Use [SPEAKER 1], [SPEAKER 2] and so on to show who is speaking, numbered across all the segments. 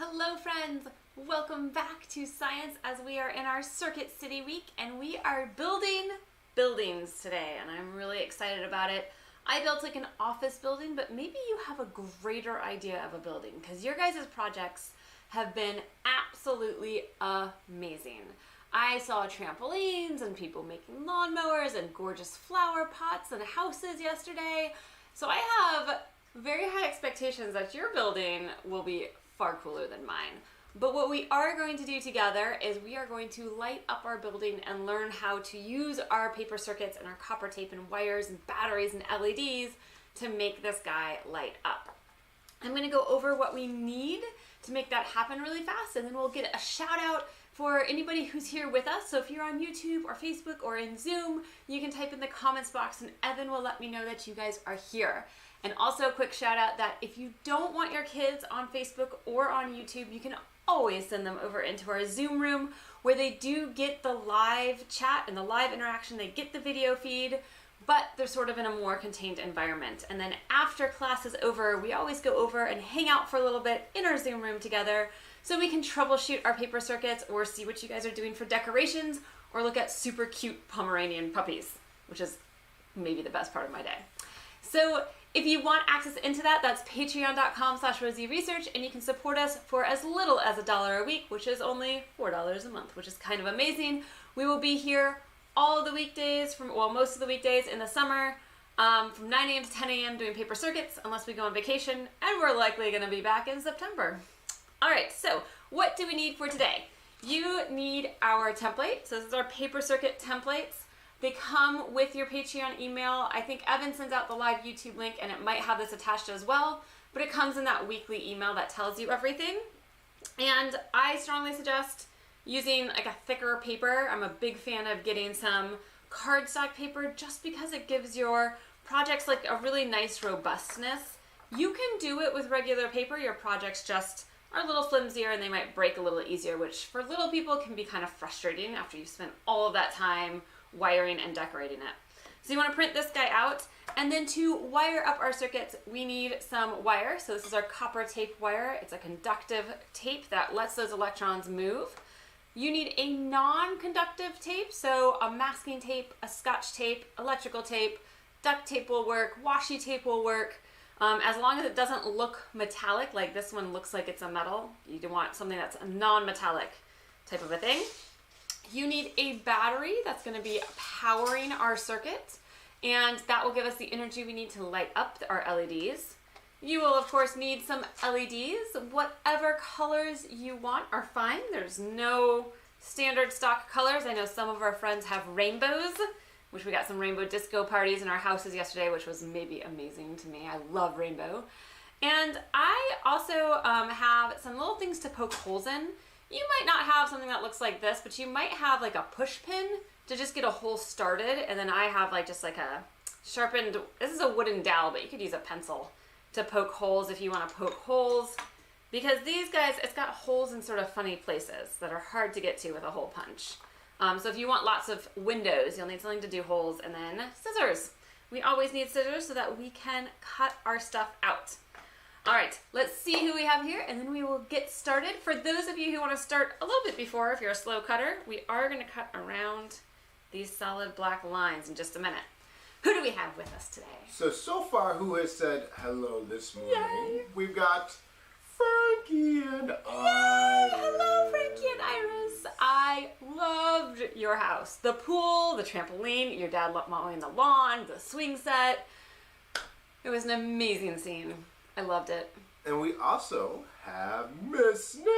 [SPEAKER 1] Hello friends! Welcome back to Science as we are in our Circuit City week and we are building buildings today and I'm really excited about it. I built like an office building, but maybe you have a greater idea of a building because your guys' projects have been absolutely amazing. I saw trampolines and people making lawnmowers and gorgeous flower pots and houses yesterday. So I have very high expectations that your building will be far cooler than mine. But what we are going to do together is we are going to light up our building and learn how to use our paper circuits and our copper tape and wires and batteries and LEDs to make this guy light up. I'm going to go over what we need to make that happen really fast, and then we'll get a shout out for anybody who's here with us. So if you're on YouTube or Facebook or in Zoom, you can type in the comments box and Evan will let me know that you guys are here. And also a quick shout out that if you don't want your kids on Facebook or on YouTube, you can always send them over into our Zoom room where they do get the live chat and the live interaction. They get the video feed, but they're sort of in a more contained environment. And then after class is over, we always go over and hang out for a little bit in our Zoom room together so we can troubleshoot our paper circuits or see what you guys are doing for decorations or look at super cute Pomeranian puppies, which is maybe the best part of my day. So if you want access into that, that's patreon.com/RosieResearch, and you can support us for as little as $1 a week, which is only $4 a month, which is kind of amazing. We will be here all of the weekdays, most of the weekdays in the summer, from 9 a.m. to 10 a.m. doing paper circuits, unless we go on vacation, and we're likely going to be back in September. All right, so what do we need for today? You need our template. So this is our paper circuit templates. They come with your Patreon email. I think Evan sends out the live YouTube link and it might have this attached as well, but it comes in that weekly email that tells you everything. And I strongly suggest using like a thicker paper. I'm a big fan of getting some cardstock paper just because it gives your projects like a really nice robustness. You can do it with regular paper. Your projects just are a little flimsier and they might break a little easier, which for little people can be kind of frustrating after you've spent all of that time wiring and decorating it. So you want to print this guy out, and then to wire up our circuits, we need some wire. So this is our copper tape wire. It's a conductive tape that lets those electrons move. You need a non-conductive tape, so a masking tape, a scotch tape, electrical tape, duct tape will work, washi tape will work. As long as it doesn't look metallic, like this one looks like it's a metal. You want something that's a non-metallic type of a thing. You need a battery that's going to be powering our circuit, and that will give us the energy we need to light up our LEDs. You will, of course, need some LEDs. Whatever colors you want are fine. There's no standard stock colors. I know some of our friends have rainbows, which we got some rainbow disco parties in our houses yesterday, which was maybe amazing to me. I love rainbow. And I also have some little things to poke holes in. You might not have something that looks like this, but you might have like a push pin to just get a hole started. And then I have like just like a sharpened, this is a wooden dowel, but you could use a pencil to poke holes if you want to poke holes. Because these guys, it's got holes in sort of funny places that are hard to get to with a hole punch. So if you want lots of windows, you'll need something to do holes, and then scissors. We always need scissors so that we can cut our stuff out. All right, let's see who we have here, and then we will get started. For those of you who want to start a little bit before, if you're a slow cutter, we are going to cut around these solid black lines in just a minute. Who do we have with us today?
[SPEAKER 2] So far, who has said hello this morning?
[SPEAKER 1] Yay.
[SPEAKER 2] We've got Frankie and Iris.
[SPEAKER 1] Hello, Frankie and Iris. I loved your house. The pool, the trampoline, your dad mowing the lawn, the swing set. It was an amazing scene. I loved it.
[SPEAKER 2] And we also have Miss Naomi.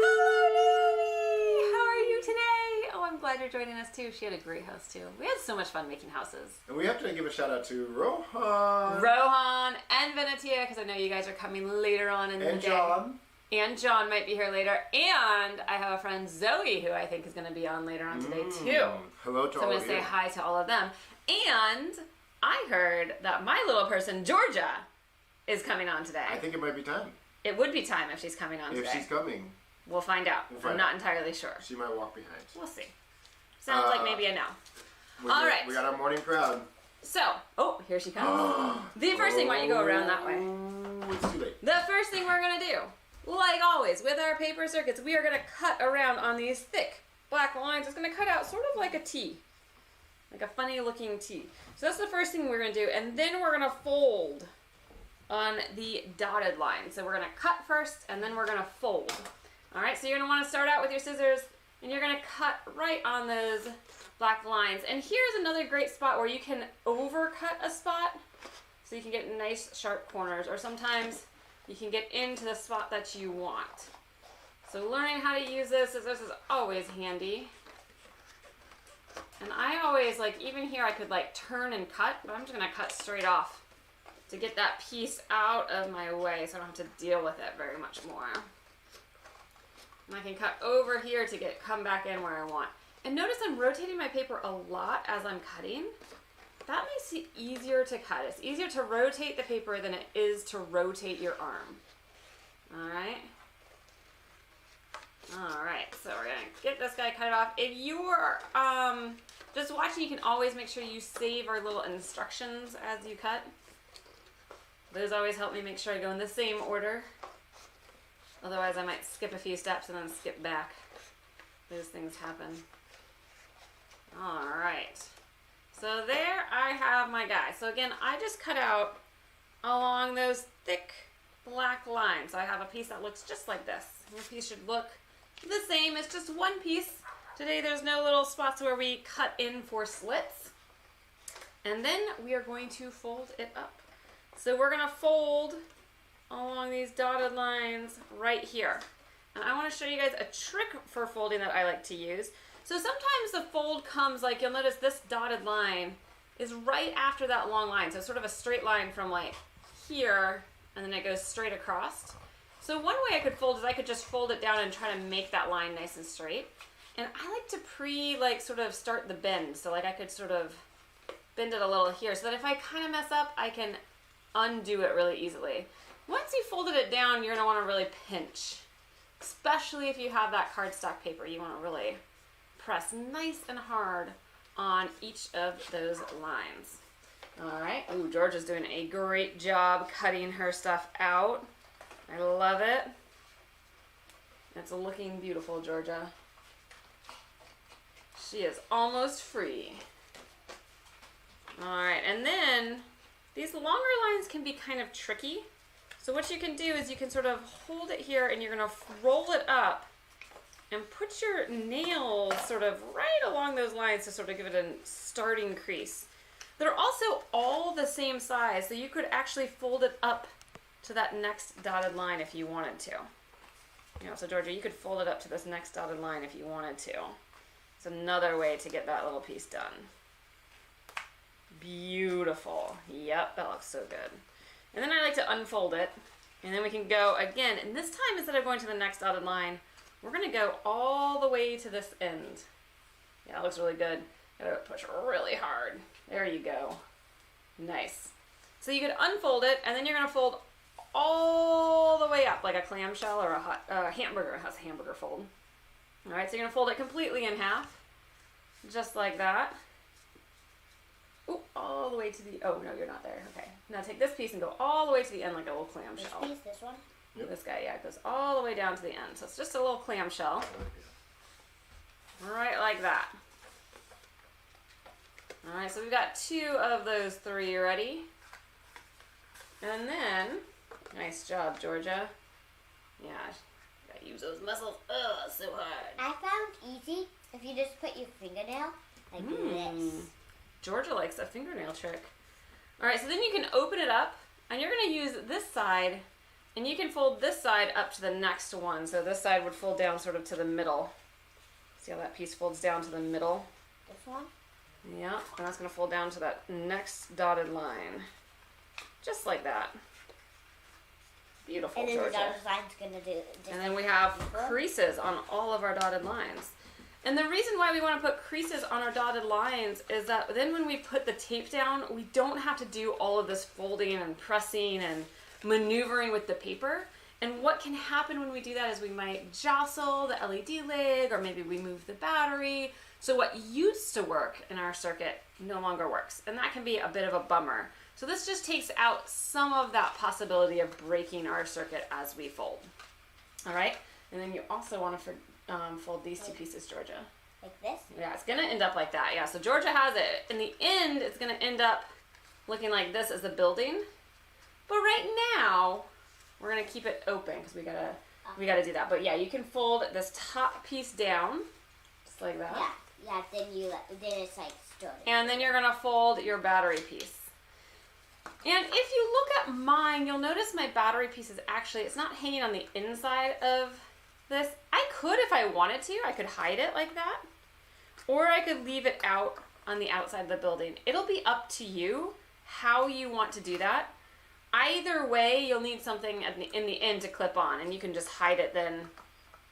[SPEAKER 1] Hello, Naomi. How are you today? Oh, I'm glad you're joining us too. She had a great house too. We had so much fun making houses.
[SPEAKER 2] And we have to give a shout out to Rohan.
[SPEAKER 1] Rohan and Venetia, because I know you guys are coming later on in the day.
[SPEAKER 2] And John.
[SPEAKER 1] And John might be here later. And I have a friend, Zoe, who I think is going to be on later on today too.
[SPEAKER 2] Hello to
[SPEAKER 1] So
[SPEAKER 2] all
[SPEAKER 1] I'm going
[SPEAKER 2] of
[SPEAKER 1] to
[SPEAKER 2] you.
[SPEAKER 1] say hi to all of them. And I heard that my little person, Georgia, is coming on today.
[SPEAKER 2] I think it might be time.
[SPEAKER 1] It would be time if she's coming on today.
[SPEAKER 2] If she's coming.
[SPEAKER 1] We'll find out. I'm not entirely sure.
[SPEAKER 2] She might walk behind.
[SPEAKER 1] We'll see. Sounds like maybe a no.
[SPEAKER 2] All right. We got our morning crowd.
[SPEAKER 1] So, oh, here she comes. The first thing, why don't you go around that way?
[SPEAKER 2] It's too late.
[SPEAKER 1] The first thing we're going to do, like always, with our paper circuits, we are going to cut around on these thick black lines. It's going to cut out sort of like a T, like a funny looking T. So that's the first thing we're going to do, and then we're going to fold on the dotted line. So we're going to cut first, and then we're going to fold. All right, so you're going to want to start out with your scissors, and you're going to cut right on those black lines. And here's another great spot where you can overcut a spot, so you can get nice sharp corners, or sometimes you can get into the spot that you want. So learning how to use this is always handy. And I always, like, even here I could like turn and cut, but I'm just gonna cut straight off to get that piece out of my way so I don't have to deal with it very much more. And I can cut over here to come back in where I want. And notice I'm rotating my paper a lot as I'm cutting. That makes it easier to cut. It's easier to rotate the paper than it is to rotate your arm. All right. All right, so we're gonna get this guy cut off. If you're just watching, you can always make sure you save our little instructions as you cut. Those always help me make sure I go in the same order. Otherwise, I might skip a few steps and then skip back. Those things happen. All right. So there I have my guy. So again, I just cut out along those thick black lines. So I have a piece that looks just like this. Your piece should look the same. It's just one piece. Today there's no little spots where we cut in for slits. And then we are going to fold it up. So we're going to fold along these dotted lines right here. And I want to show you guys a trick for folding that I like to use. So sometimes the fold comes, like you'll notice this dotted line is right after that long line. So it's sort of a straight line from like here, and then it goes straight across. So one way I could fold is I could just fold it down and try to make that line nice and straight. And I like to sort of start the bend. So like I could sort of bend it a little here so that if I kind of mess up, I can undo it really easily. Once you folded it down, you're gonna wanna really pinch, especially if you have that cardstock paper. You wanna really press nice and hard on each of those lines. All right, ooh, Georgia's doing a great job cutting her stuff out. I love it. It's looking beautiful, Georgia. She is almost free. All right, and then these longer lines can be kind of tricky. So what you can do is you can sort of hold it here and you're gonna roll it up and put your nails sort of right along those lines to sort of give it a starting crease. They're also all the same size, so you could actually fold it up to that next dotted line if you wanted to. You know, so Georgia, you could fold it up to this next dotted line if you wanted to. It's another way to get that little piece done. Beautiful. Yep, that looks so good. And then I like to unfold it, and then we can go again, and this time instead of going to the next dotted line, we're gonna go all the way to this end. Yeah, that looks really good. Gotta push really hard. There you go. Nice. So you could unfold it, and then you're gonna fold all the way up, like a clamshell or a hamburger. It has a hamburger fold. All right, so you're gonna fold it completely in half, just like that. Ooh, all the way to the, oh no, you're not there. Okay, now take this piece and go all the way to the end like a little clamshell.
[SPEAKER 3] This piece, this one?
[SPEAKER 2] Yep.
[SPEAKER 1] This guy, yeah, it goes all the way down to the end. So it's just a little clamshell. Right like that. All right, so we've got 2 of those 3 ready. And then, nice job, Georgia. Yeah, gotta use those muscles. Oh, so hard.
[SPEAKER 3] I found easy if you just put your fingernail like this.
[SPEAKER 1] Georgia likes a fingernail trick. All right, so then you can open it up, and you're gonna use this side, and you can fold this side up to the next one. So this side would fold down sort of to the middle. See how that piece folds down to the middle?
[SPEAKER 3] This one?
[SPEAKER 1] Yeah, and that's gonna fold down to that next dotted line. Just like that. Beautiful,
[SPEAKER 3] and then
[SPEAKER 1] Georgia.
[SPEAKER 3] the dotted line's gonna do it.
[SPEAKER 1] And then we have creases on all of our dotted lines. And the reason why we want to put creases on our dotted lines is that then when we put the tape down, we don't have to do all of this folding and pressing and maneuvering with the paper. And what can happen when we do that is we might jostle the LED leg, or maybe we move the battery. So what used to work in our circuit no longer works. And that can be a bit of a bummer. So this just takes out some of that possibility of breaking our circuit as we fold. All right, and then you also want to fold these two pieces, Georgia.
[SPEAKER 3] Like this?
[SPEAKER 1] Yeah, it's gonna end up like that. Yeah, so Georgia has it. In the end, it's gonna end up looking like this as the building. But right now, we're gonna keep it open because we gotta do that. But yeah, you can fold this top piece down, just like that.
[SPEAKER 3] Yeah. Then it's like stood.
[SPEAKER 1] And then you're gonna fold your battery piece. And if you look at mine, you'll notice my battery piece is actually, it's not hanging on the inside of this. I could, if I wanted to, I could hide it like that. Or I could leave it out on the outside of the building. It'll be up to you how you want to do that. Either way, you'll need something in the end to clip on, and you can just hide it then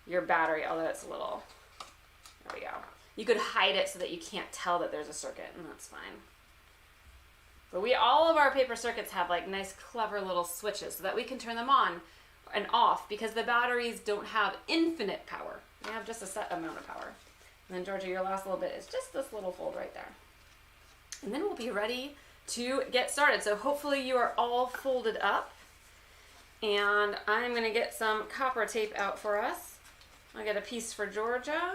[SPEAKER 1] your battery, although it's a little, there we go. You could hide it so that you can't tell that there's a circuit, and that's fine. But all of our paper circuits have like nice, clever little switches so that we can turn them on and off because the batteries don't have infinite power. They have just a set amount of power. And then Georgia, your last little bit is just this little fold right there. And then we'll be ready to get started. So hopefully you are all folded up. And I'm gonna get some copper tape out for us. I'll get a piece for Georgia.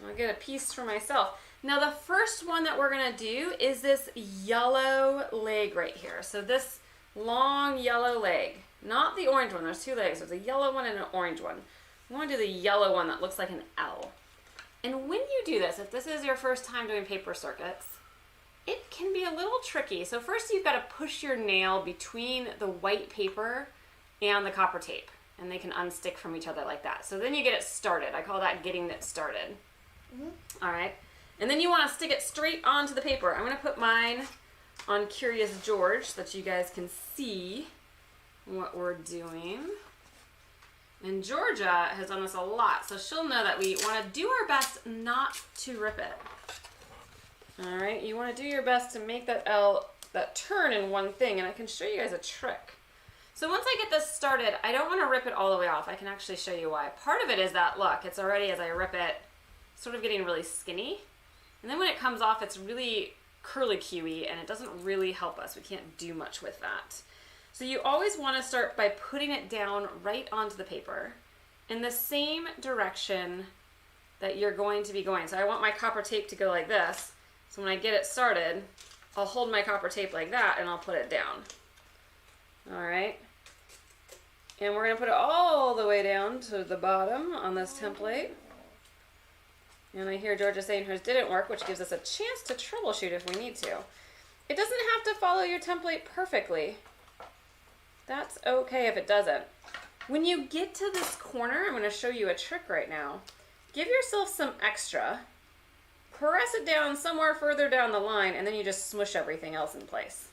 [SPEAKER 1] I'll get a piece for myself. Now the first one that we're gonna do is this yellow leg right here. So this long yellow leg, not the orange one. There's two legs. There's a yellow one and an orange one. I wanna do the yellow one that looks like an L. And when you do this, if this is your first time doing paper circuits, it can be a little tricky. So first you've got to push your nail between the white paper and the copper tape, and they can unstick from each other like that. So then you get it started. I call that getting it started. All right. And then you want to stick it straight onto the paper. I'm going to put mine on Curious George so that you guys can see what we're doing. And Georgia has done this a lot, so she'll know that we want to do our best not to rip it. All right, you want to do your best to make that L, that turn in one thing, and I can show you guys a trick. So once I get this started, I don't want to rip it all the way off. I can actually show you why. Part of it is that, look, it's already, as I rip it, sort of getting really skinny. And then when it comes off, it's really curly-cuey, and it doesn't really help us. We can't do much with that. So you always want to start by putting it down right onto the paper in the same direction that you're going to be going. So I want my copper tape to go like this. So when I get it started, I'll hold my copper tape like that and I'll put it down. All right. And we're going to put it all the way down to the bottom on this template. And I hear Georgia saying hers didn't work, which gives us a chance to troubleshoot if we need to. It doesn't have to follow your template perfectly. That's okay if it doesn't. When you get to this corner, I'm going to show you a trick right now. Give yourself some extra. Press it down somewhere further down the line, and then you just smush everything else in place.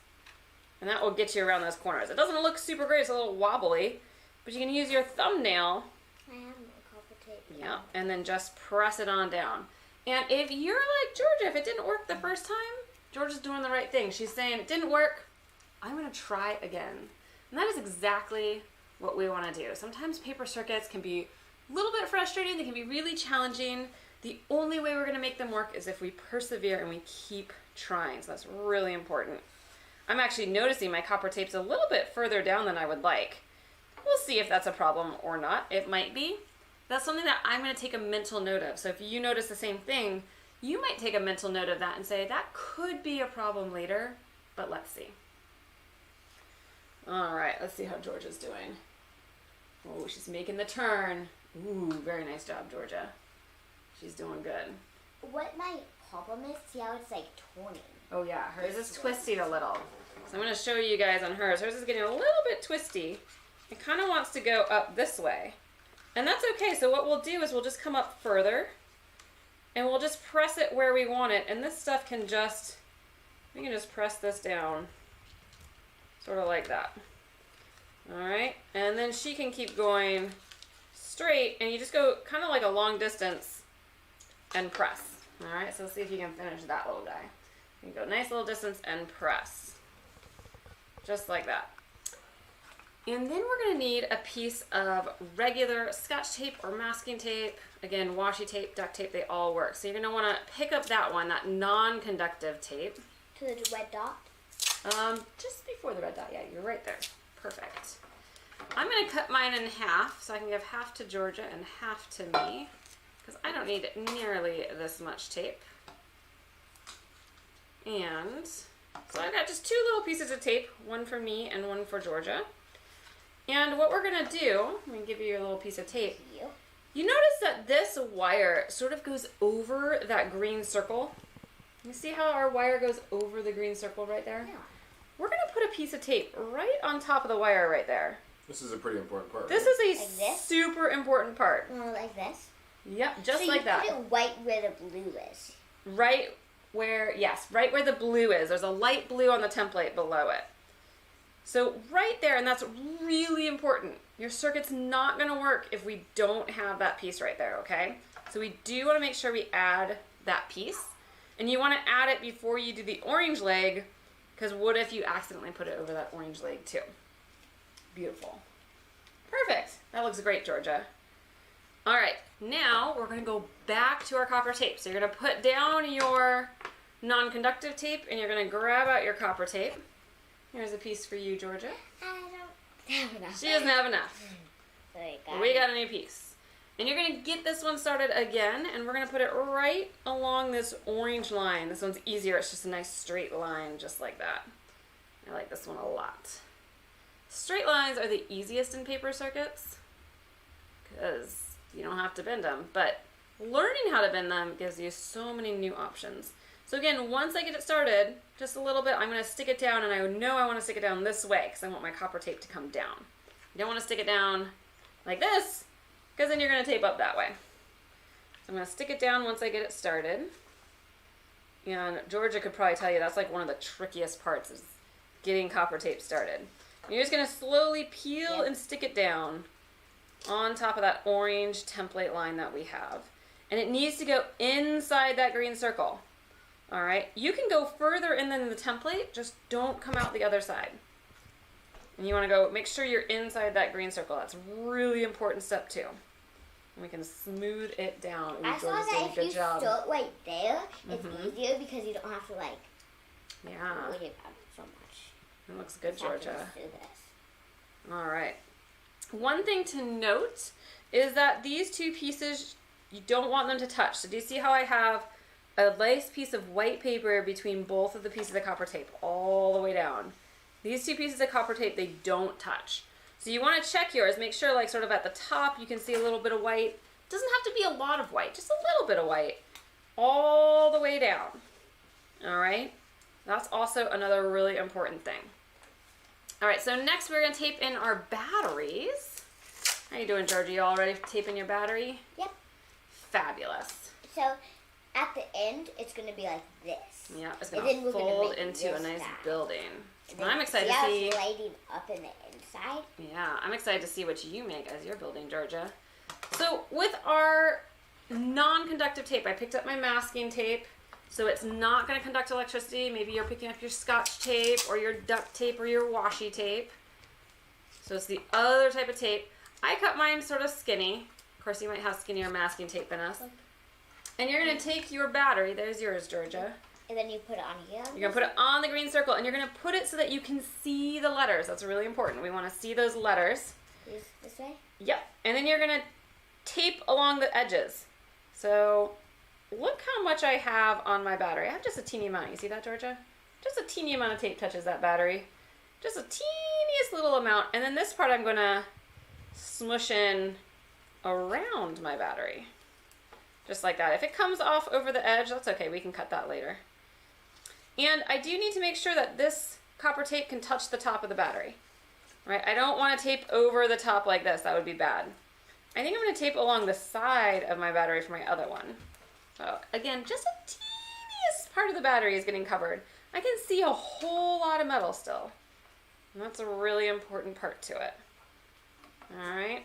[SPEAKER 1] And that will get you around those corners. It doesn't look super great, it's a little wobbly, but you can use your thumbnail.
[SPEAKER 3] I have no copper tape.
[SPEAKER 1] Yeah, and then just press it on down. And if you're like Georgia, if it didn't work the first time, Georgia's doing the right thing. She's saying, it didn't work, I'm going to try again. And that is exactly what we want to do. Sometimes paper circuits can be a little bit frustrating, they can be really challenging. The only way we're going to make them work is if we persevere and we keep trying. So that's really important. I'm actually noticing my copper tape's a little bit further down than I would like. We'll see if that's a problem or not. It might be. That's something that I'm going to take a mental note of. So if you notice the same thing, you might take a mental note of that and say, that could be a problem later, but let's see. All right, let's see how Georgia's doing. Oh, she's making the turn. Ooh, very nice job, Georgia. She's doing good.
[SPEAKER 3] What my problem is, see how it's like turning.
[SPEAKER 1] Oh yeah, hers is twisting a little. So I'm going to show you guys on hers. Hers is getting a little bit twisty. It kind of wants to go up this way. And that's okay. So what we'll do is we'll just come up further and we'll just press it where we want it. And this stuff can just, we can just press this down. Sort of like that. All right. And then she can keep going straight and you just go kind of like a long distance and press. All right, so let's see if you can finish that little guy. You can go nice little distance and press. Just like that. And then we're gonna need a piece of regular Scotch tape or masking tape. Again, washi tape, duct tape, they all work. So you're gonna wanna pick up that one, that non-conductive tape.
[SPEAKER 3] To the red dot?
[SPEAKER 1] Just before the red dot, yeah, you're right there. Perfect. I'm I'm going to cut mine in half so I can give half to Georgia and half to me because I don't need nearly this much tape. And so I've got just 2 little pieces of tape, one for me and one for Georgia. And what we're going to do, let me give you a little piece of tape. You notice that this wire sort of goes over that green circle. You see how our wire goes over the green circle right there?
[SPEAKER 3] Yeah.
[SPEAKER 1] We're going to put a piece of tape right on top of the wire right there.
[SPEAKER 2] This is a pretty important part.
[SPEAKER 1] This
[SPEAKER 2] right?
[SPEAKER 1] is a super important part.
[SPEAKER 3] Like this?
[SPEAKER 1] Yep, just
[SPEAKER 3] so
[SPEAKER 1] like that.
[SPEAKER 3] So you put it right where the blue is.
[SPEAKER 1] Right where, yes, right where the blue is. There's a light blue on the template below it. So right there, and that's really important. Your circuit's not going to work if we don't have that piece right there, okay? So we do want to make sure we add that piece. And you want to add it before you do the orange leg, because what if you accidentally put it over that orange leg too? Beautiful. Perfect. That looks great, Georgia. All right, now we're going to go back to our copper tape. So you're going to put down your non-conductive tape and you're going to grab out your copper tape. Here's a piece for you, Georgia.
[SPEAKER 3] I don't have enough.
[SPEAKER 1] She doesn't have enough. We got a new piece. And you're going to get this one started again, and we're going to put it right along this orange line. This one's easier. It's just a nice straight line, just like that. I like this one a lot. Straight lines are the easiest in paper circuits because you don't have to bend them, but learning how to bend them gives you so many new options. So again, once I get it started, just a little bit, I'm going to stick it down, and I know I want to stick it down this way because I want my copper tape to come down. You don't want to stick it down like this because then you're going to tape up that way. So I'm going to stick it down once I get it started. And Georgia could probably tell you that's like one of the trickiest parts is getting copper tape started. And you're just going to slowly peel and stick it down on top of that orange template line that we have. And it needs to go inside that green circle. All right, you can go further in than the template, just don't come out the other side. And you want to go, make sure you're inside that green circle. That's a really important step too. And we can smooth it down.
[SPEAKER 3] I saw that if you start right there, it's easier because you don't have to worry about it so much.
[SPEAKER 1] It looks good, Georgia. All right. One thing to note is that these 2 pieces, you don't want them to touch. So do you see how I have a nice piece of white paper between both of the pieces of copper tape all the way down? These 2 pieces of copper tape, they don't touch. So you want to check yours, make sure like sort of at the top you can see a little bit of white. It doesn't have to be a lot of white, just a little bit of white all the way down. All right, that's also another really important thing. All right, so next we're going to tape in our batteries. How you doing, Georgie? You all ready for taping your battery?
[SPEAKER 3] Yep.
[SPEAKER 1] Fabulous.
[SPEAKER 3] So at the end, it's going to be like this.
[SPEAKER 1] Yeah, it's going to fold into a nice building. I'm excited to see.
[SPEAKER 3] Lighting up in the inside.
[SPEAKER 1] Yeah, I'm excited to see what you make as you're building, Georgia. So with our non-conductive tape, I picked up my masking tape. So it's not going to conduct electricity. Maybe you're picking up your Scotch tape or your duct tape or your washi tape. So it's the other type of tape. I cut mine sort of skinny. Of course, you might have skinnier masking tape than us. And you're going to take your battery. There's yours, Georgia.
[SPEAKER 3] And then you put it on here?
[SPEAKER 1] You're going to put it on the green circle, and you're going to put it so that you can see the letters. That's really important. We want to see those letters.
[SPEAKER 3] This way?
[SPEAKER 1] Yep. And then you're going to tape along the edges. So look how much I have on my battery. I have just a teeny amount. You see that, Georgia? Just a teeny amount of tape touches that battery. Just a teeniest little amount. And then this part I'm going to smush in around my battery. Just like that. If it comes off over the edge, that's okay. We can cut that later. And I do need to make sure that this copper tape can touch the top of the battery. Right? I don't want to tape over the top like this. That would be bad. I think I'm going to tape along the side of my battery for my other one. So again, just a teeniest part of the battery is getting covered. I can see a whole lot of metal still. And that's a really important part to it. All right.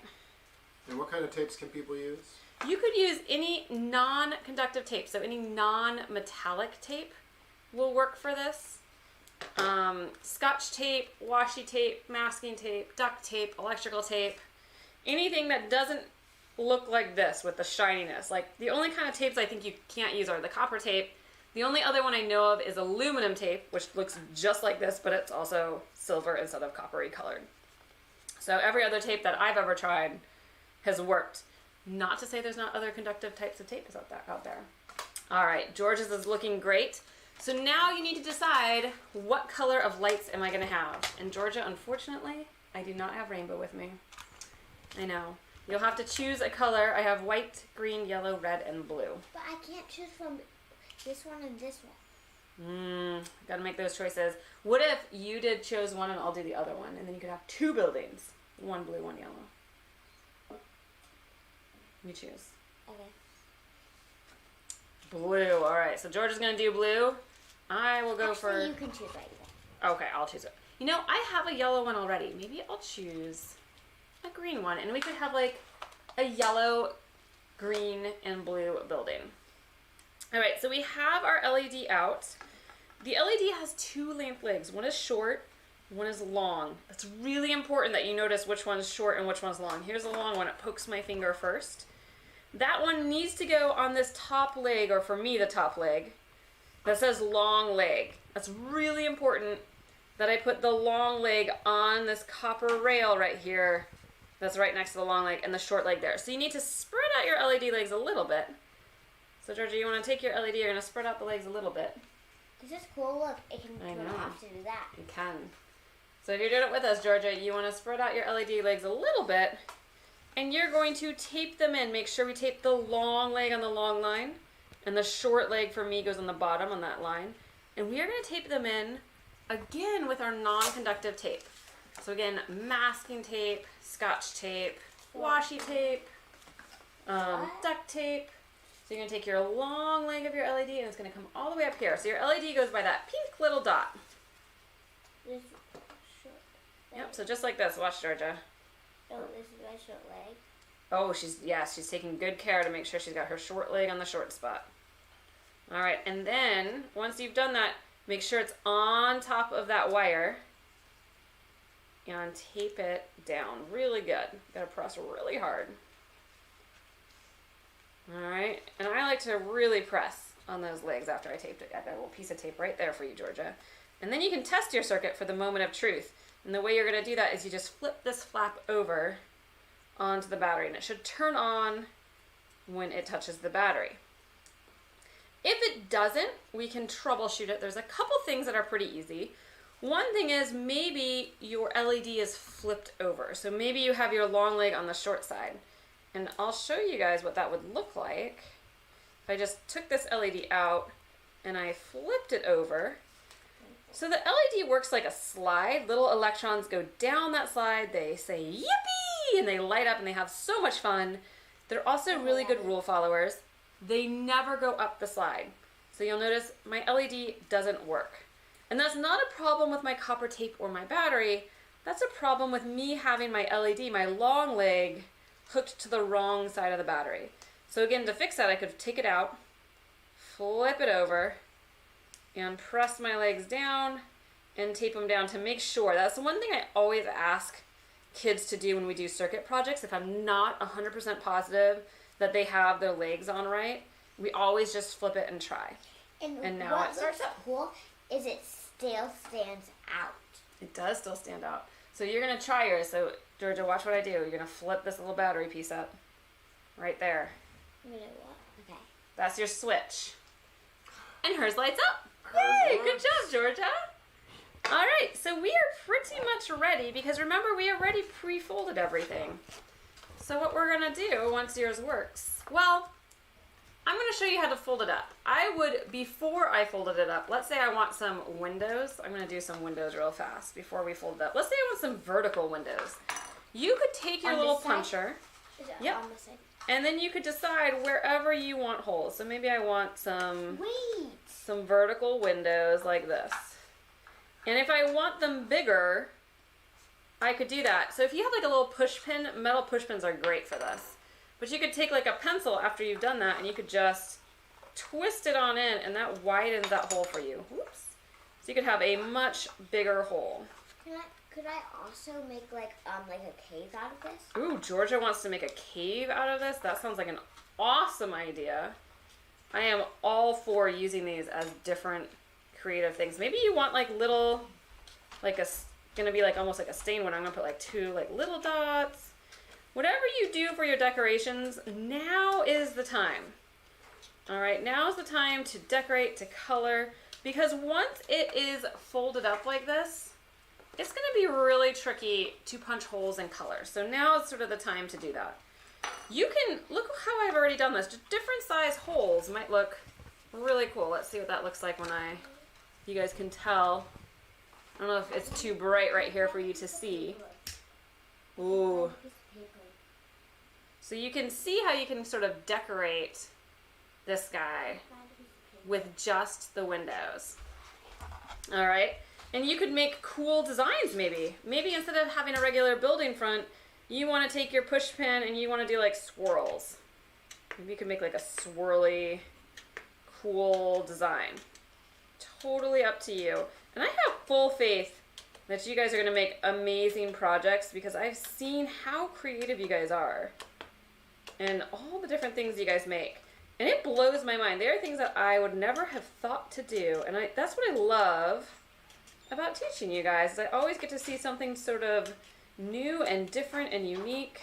[SPEAKER 2] And what kind of tapes can people use?
[SPEAKER 1] You could use any non-conductive tape, so any non-metallic tape will work for this. Scotch tape, washi tape, masking tape, duct tape, electrical tape, anything that doesn't look like this with the shininess. Like the only kind of tapes I think you can't use are the copper tape. The only other one I know of is aluminum tape, which looks just like this, but it's also silver instead of coppery colored. So every other tape that I've ever tried has worked. Not to say there's not other conductive types of tape out there. All right, George's is looking great. So now you need to decide what color of lights am I going to have. And Georgia, unfortunately, I do not have rainbow with me. I know. You'll have to choose a color. I have white, green, yellow, red, and blue.
[SPEAKER 3] But I can't choose from this one and this one.
[SPEAKER 1] Gotta make those choices. What if you chose one and I'll do the other one, and then you could have 2 buildings. One blue, one yellow. You choose.
[SPEAKER 3] Okay.
[SPEAKER 1] Blue. All right, so George is gonna do blue. I will go
[SPEAKER 3] Actually,
[SPEAKER 1] for...
[SPEAKER 3] you can choose right there.
[SPEAKER 1] Okay, I'll choose it. You know, I have a yellow one already. Maybe I'll choose a green one, and we could have like a yellow, green, and blue building. All right, so we have our LED out. The LED has 2 lamp legs. One is short, one is long. It's really important that you notice which one's short and which one's long. Here's the long one. It pokes my finger first. That one needs to go on this top leg, or for me, the top leg, that says long leg. That's really important that I put the long leg on this copper rail right here that's right next to the long leg and the short leg there. So you need to spread out your LED legs a little bit. So Georgia, you want to take your LED, you're going to spread out the legs a little bit.
[SPEAKER 3] This is cool. Look, it can turn off to do that.
[SPEAKER 1] It can. So if you're doing it with us, Georgia, you want to spread out your LED legs a little bit, and you're going to tape them in. Make sure we tape the long leg on the long line, and the short leg for me goes on the bottom on that line. And we are going to tape them in again with our non-conductive tape. So again, masking tape, scotch tape, washi tape, duct tape. So you're going to take your long leg of your LED, and it's going to come all the way up here. So your LED goes by that pink little dot.
[SPEAKER 3] This short leg.
[SPEAKER 1] Yep, so just like this. Watch, Georgia.
[SPEAKER 3] Oh, this is my short leg.
[SPEAKER 1] Oh, she's taking good care to make sure she's got her short leg on the short spot. All right, and then once you've done that, make sure it's on top of that wire and tape it down really good. Gotta press really hard. All right, and I like to really press on those legs after I taped it. I got a little piece of tape right there for you, Georgia. And then you can test your circuit for the moment of truth. And the way you're gonna do that is you just flip this flap over onto the battery, and it should turn on when it touches the battery. If it doesn't, we can troubleshoot it. There's a couple things that are pretty easy. One thing is maybe your LED is flipped over. So maybe you have your long leg on the short side. And I'll show you guys what that would look like. If I just took this LED out and I flipped it over. So the LED works like a slide. Little electrons go down that slide. They say yippee, and they light up and they have so much fun. They're also really good rule followers. They never go up the slide. So you'll notice my LED doesn't work. And that's not a problem with my copper tape or my battery. That's a problem with me having my LED, my long leg, hooked to the wrong side of the battery. So again, to fix that, I could take it out, flip it over, and press my legs down and tape them down to make sure. That's the one thing I always ask kids to do when we do circuit projects. If I'm not 100% positive that they have their legs on right, we always just flip it and try. And now it starts up.
[SPEAKER 3] Cool is it still stands out.
[SPEAKER 1] It does still stand out. So you're going to try yours. So Georgia, watch what I do. You're going to flip this little battery piece up right there.
[SPEAKER 3] I'm gonna what? Okay.
[SPEAKER 1] That's your switch. And hers lights up. Yay! Good job, Georgia. All right, so we are pretty much ready because remember we already pre-folded everything. So what we're gonna do once yours works, well, I'm gonna show you how to fold it up. I would, before I folded it up, let's say I want some windows. I'm gonna do some windows real fast before we fold it up. Let's say I want some vertical windows. You could take your little puncher. Yep.
[SPEAKER 3] On the side?
[SPEAKER 1] And then you could decide wherever you want holes. So maybe I want some vertical windows like this. And if I want them bigger, I could do that. So if you have like a little push pin, metal push pins are great for this. But you could take like a pencil after you've done that and you could just twist it on in and that widens that hole for you. Whoops. So you could have a much bigger hole.
[SPEAKER 3] Could I also make like a cave out of this?
[SPEAKER 1] Ooh, Georgia wants to make a cave out of this. That sounds like an awesome idea. I am all for using these as different creative things. Maybe you want like little, like a gonna be like almost like a stained one. I'm gonna put like 2 like little dots. Whatever you do for your decorations, now is the time. All right, now is the time to decorate, to color, because once it is folded up like this, it's gonna be really tricky to punch holes in color. So now is sort of the time to do that. You can, look how I've already done this. Just different size holes might look really cool. Let's see what that looks like when you guys can tell. I don't know if it's too bright right here for you to see. Ooh. So you can see how you can sort of decorate this guy with just the windows. All right. And you could make cool designs maybe. Maybe instead of having a regular building front, you want to take your push pin and you want to do like swirls. Maybe you could make like a swirly, cool design. Totally up to you. And I have full faith that you guys are going to make amazing projects because I've seen how creative you guys are and all the different things you guys make. And it blows my mind. There are things that I would never have thought to do. And that's what I love about teaching you guys. Is I always get to see something sort of new and different and unique.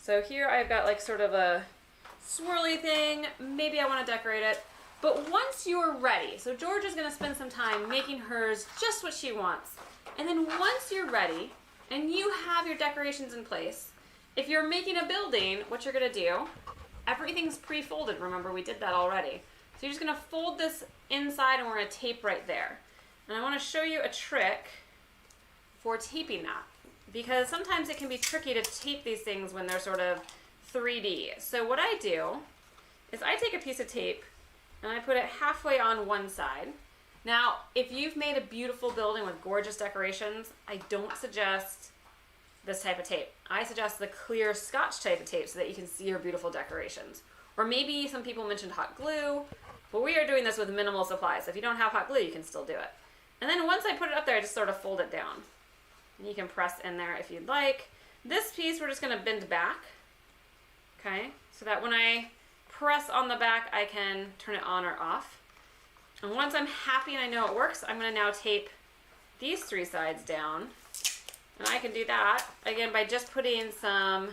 [SPEAKER 1] So here I've got like sort of a swirly thing. Maybe I want to decorate it. But once you're ready, so George is going to spend some time making hers just what she wants. And then once you're ready and you have your decorations in place, if you're making a building, what you're going to do, everything's pre-folded. Remember, we did that already. So you're just going to fold this inside and we're going to tape right there. And I want to show you a trick for taping that, because sometimes it can be tricky to tape these things when they're sort of 3D. So what I do is I take a piece of tape and I put it halfway on one side. Now, if you've made a beautiful building with gorgeous decorations, I don't suggest this type of tape. I suggest the clear Scotch type of tape so that you can see your beautiful decorations. Or maybe some people mentioned hot glue, but we are doing this with minimal supplies. So if you don't have hot glue, you can still do it. And then once I put it up there, I just sort of fold it down. And you can press in there if you'd like. This piece we're just going to bend back, okay? So that when I press on the back, I can turn it on or off. And once I'm happy and I know it works, I'm going to now tape these 3 sides down. And I can do that, again, by just putting some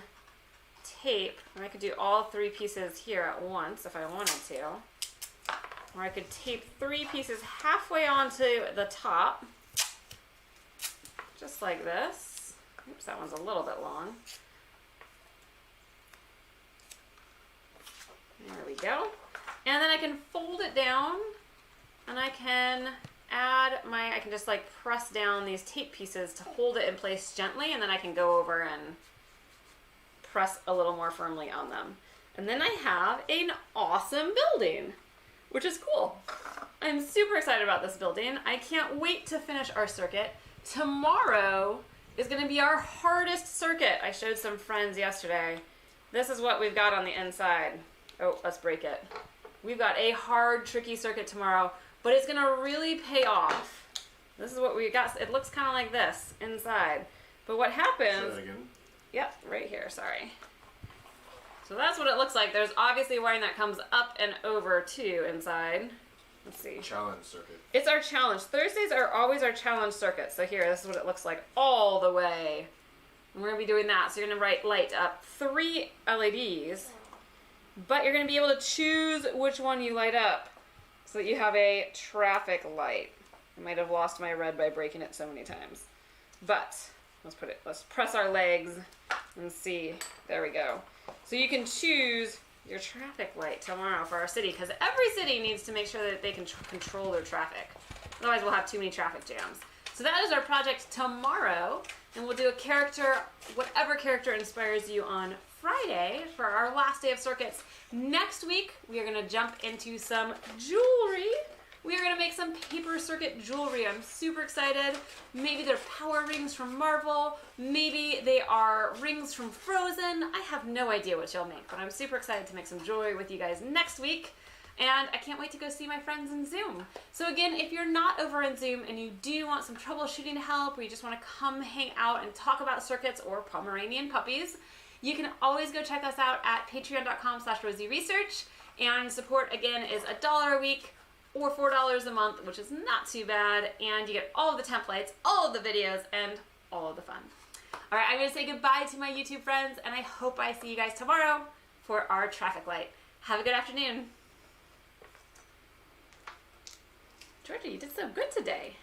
[SPEAKER 1] tape. And I could do all 3 pieces here at once if I wanted to. Or I could tape 3 pieces halfway onto the top. Just like this. Oops, that one's a little bit long. There we go. And then I can fold it down and I can I can just like press down these tape pieces to hold it in place gently, and then I can go over and press a little more firmly on them. And then I have an awesome building, which is cool. I'm super excited about this building. I can't wait to finish our circuit. Tomorrow is going to be our hardest circuit. I showed some friends yesterday. This is what we've got on the inside. Oh, let's break it. We've got a hard, tricky circuit tomorrow, but it's going to really pay off. This is what we got. It looks kind of like this inside. But what happens...
[SPEAKER 2] Say that again.
[SPEAKER 1] Yep, right here, sorry. So that's what it looks like. There's obviously wiring that comes up and over too inside. Let's see.
[SPEAKER 2] Challenge circuit.
[SPEAKER 1] It's our challenge. Thursdays are always our challenge circuit. So here, this is what it looks like all the way. And we're going to be doing that. So you're going to light up 3 LEDs, but you're going to be able to choose which one you light up so that you have a traffic light. I might have lost my red by breaking it so many times. But let's press our legs and see. There we go. So you can choose your traffic light tomorrow for our city, because every city needs to make sure that they can control their traffic. Otherwise we'll have too many traffic jams. So that is our project tomorrow, and we'll do a character, whatever character inspires you, on Friday for our last day of circuits. Next week we are going to jump into some jewelry. We are going to make some paper circuit jewelry. I'm super excited. Maybe they're power rings from Marvel. Maybe they are rings from Frozen. I have no idea what you'll make, but I'm super excited to make some jewelry with you guys next week. And I can't wait to go see my friends in Zoom. So again, if you're not over in Zoom and you do want some troubleshooting help, or you just want to come hang out and talk about circuits or Pomeranian puppies, you can always go check us out at patreon.com/RosieResearch. And support, again, is $1 a week. or $4 a month, which is not too bad, and you get all of the templates, all of the videos, and all of the fun. All right, I'm gonna say goodbye to my YouTube friends, and I hope I see you guys tomorrow for our traffic light. Have a good afternoon. Georgia, you did so good today.